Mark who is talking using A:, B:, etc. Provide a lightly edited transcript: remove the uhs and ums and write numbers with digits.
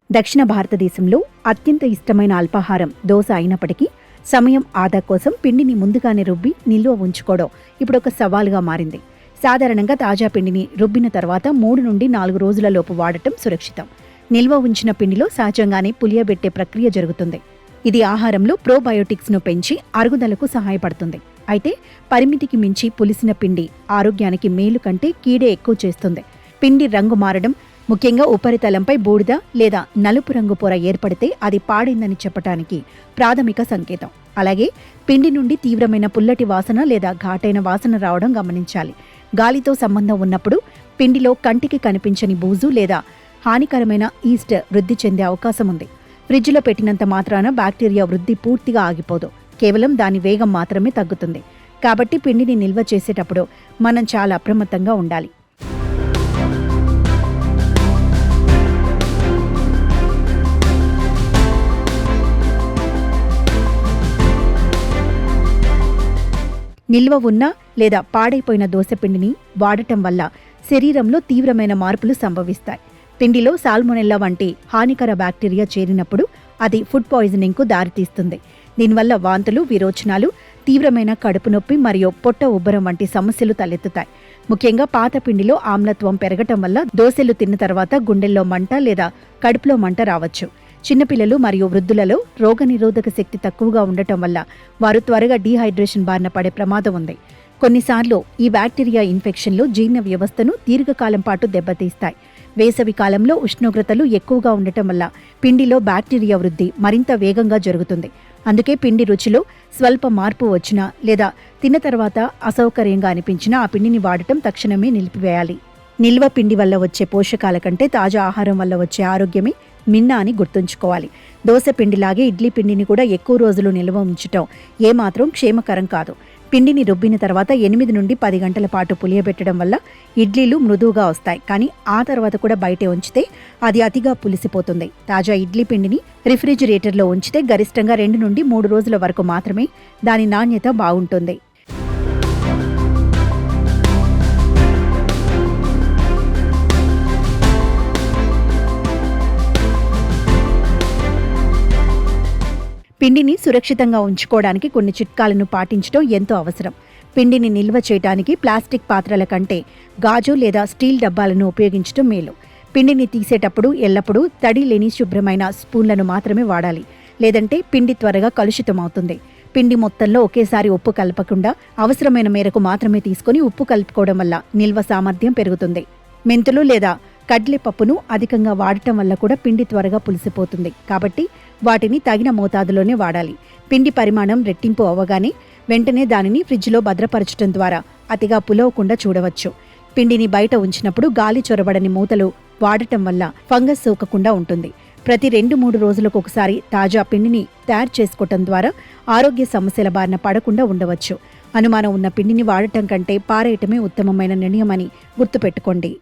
A: దక్షిణ భారతదేశంలో అత్యంత ఇష్టమైన అల్పాహారం దోశ అయినప్పటికీ సమయం ఆదా కోసం పిండిని ముందుగానే రుబ్బి నిల్వ ఉంచుకోవడం ఇప్పుడు ఒక సవాలుగా మారింది. సాధారణంగా తాజా పిండిని రుబ్బిన తర్వాత 3 నుండి 4 రోజులలోపు వాడటం సురక్షితం. నిల్వ ఉంచిన పిండిలో సహజంగానే పులియబెట్టే ప్రక్రియ జరుగుతుంది. ఇది ఆహారంలో ప్రోబయోటిక్స్ను పెంచి అరుగుదలకు సహాయపడుతుంది. అయితే పరిమితికి మించి పులిసిన పిండి ఆరోగ్యానికి మేలు కంటే కీడే ఎక్కువ చేస్తుంది. పిండి రంగు మారడం, ముఖ్యంగా ఉపరితలంపై బూడిద లేదా నలుపు రంగు పొర ఏర్పడితే అది పాడైందని చెప్పటానికి ప్రాథమిక సంకేతం. అలాగే పిండి నుండి తీవ్రమైన పుల్లటి వాసన లేదా ఘాటైన వాసన రావడం గమనించాలి. గాలితో సంబంధం ఉన్నప్పుడు పిండిలో కంటికి కనిపించని బూజు లేదా హానికరమైన ఈస్ట్ వృద్ధి చెందే అవకాశం ఉంది. ఫ్రిడ్జ్లో పెట్టినంత మాత్రాన బ్యాక్టీరియా వృద్ధి పూర్తిగా ఆగిపోదు, కేవలం దాని వేగం మాత్రమే తగ్గుతుంది. కాబట్టి పిండిని నిల్వ చేసేటప్పుడు మనం చాలా అప్రమత్తంగా ఉండాలి. నిల్వ ఉన్న లేదా పాడైపోయిన దోసపిండిని వాడటం వల్ల శరీరంలో తీవ్రమైన మార్పులు సంభవిస్తాయి. పిండిలో సాల్మొనెల్లా వంటి హానికర బ్యాక్టీరియా చేరినప్పుడు అది ఫుడ్ పాయిజనింగ్కు దారితీస్తుంది. దీనివల్ల వాంతులు, విరోచనాలు, తీవ్రమైన కడుపు నొప్పి మరియు పొట్ట ఉబ్బరం వంటి సమస్యలు తలెత్తుతాయి. ముఖ్యంగా పాత పిండిలో ఆమ్లత్వం పెరగటం వల్ల దోశలు తిన్న తర్వాత గుండెల్లో మంట లేదా కడుపులో మంట రావచ్చు. చిన్నపిల్లలు మరియు వృద్ధులలో రోగనిరోధక శక్తి తక్కువగా ఉండటం వల్ల వారు త్వరగా డీహైడ్రేషన్ బారిన పడే ప్రమాదం ఉంది. కొన్నిసార్లు ఈ బ్యాక్టీరియా ఇన్ఫెక్షన్లు జీర్ణ వ్యవస్థను దీర్ఘకాలం పాటు దెబ్బతీస్తాయి. వేసవి కాలంలో ఉష్ణోగ్రతలు ఎక్కువగా ఉండటం వల్ల పిండిలో బ్యాక్టీరియా వృద్ధి మరింత వేగంగా జరుగుతుంది. అందుకే పిండి రుచిలో స్వల్ప మార్పు వచ్చినా లేదా తిన్న తర్వాత అసౌకర్యంగా అనిపించినా ఆ పిండిని వాడటం తక్షణమే నిలిపివేయాలి. నిల్వ పిండి వల్ల వచ్చే పోషకాల కంటే తాజా ఆహారం వల్ల వచ్చే ఆరోగ్యమే మిన్న అని గుర్తుంచుకోవాలి. దోశ పిండిలాగే ఇడ్లీ పిండిని కూడా ఎక్కువ రోజులు నిల్వ ఉంచటం ఏమాత్రం క్షేమకరం కాదు. పిండిని రుబ్బిన తర్వాత 8 నుండి 10 గంటల పాటు పులియబెట్టడం వల్ల ఇడ్లీలు మృదువుగా వస్తాయి. కానీ ఆ తర్వాత కూడా బయటే ఉంచితే అది అతిగా పులిసిపోతుంది. తాజా ఇడ్లీ పిండిని రిఫ్రిజిరేటర్లో ఉంచితే గరిష్టంగా 2 నుండి 3 రోజుల వరకు మాత్రమే దాని నాణ్యత బాగుంటుంది. పిండిని సురక్షితంగా ఉంచుకోవడానికి కొన్ని చిట్కాలను పాటించడం ఎంతో అవసరం. పిండిని నిల్వ చేయడానికి ప్లాస్టిక్ పాత్రల కంటే గాజు లేదా స్టీల్ డబ్బాలను ఉపయోగించడం మేలు. పిండిని తీసేటప్పుడు ఎల్లప్పుడూ తడి లేని శుభ్రమైన స్పూన్లను మాత్రమే వాడాలి, లేదంటే పిండి త్వరగా కలుషితమవుతుంది. పిండి మొత్తంలో ఒకేసారి ఉప్పు కలపకుండా అవసరమైన మేరకు మాత్రమే తీసుకుని ఉప్పు కలుపుకోవడం వల్ల నిల్వ సామర్థ్యం పెరుగుతుంది. మెంతులు లేదా కడ్లెపప్పును అధికంగా వాడటం వల్ల కూడా పిండి త్వరగా పులిసిపోతుంది. కాబట్టి వాటిని తగిన మోతాదులోనే వాడాలి. పిండి పరిమాణం రెట్టింపు అవ్వగానే వెంటనే దానిని ఫ్రిడ్జ్లో భద్రపరచడం ద్వారా అతిగా పులవకుండా చూడవచ్చు. పిండిని బయట ఉంచినప్పుడు గాలి చొరబడని మూతలు వాడటం వల్ల ఫంగస్ సోకకుండా ఉంటుంది. ప్రతి 2-3 రోజులకు ఒకసారి తాజా పిండిని తయారు చేసుకోవటం ద్వారా ఆరోగ్య సమస్యల బారిన పడకుండా ఉండవచ్చు. అనుమానం ఉన్న పిండిని వాడటం కంటే పారేయటమే ఉత్తమమైన నిర్ణయమని గుర్తుపెట్టుకోండి.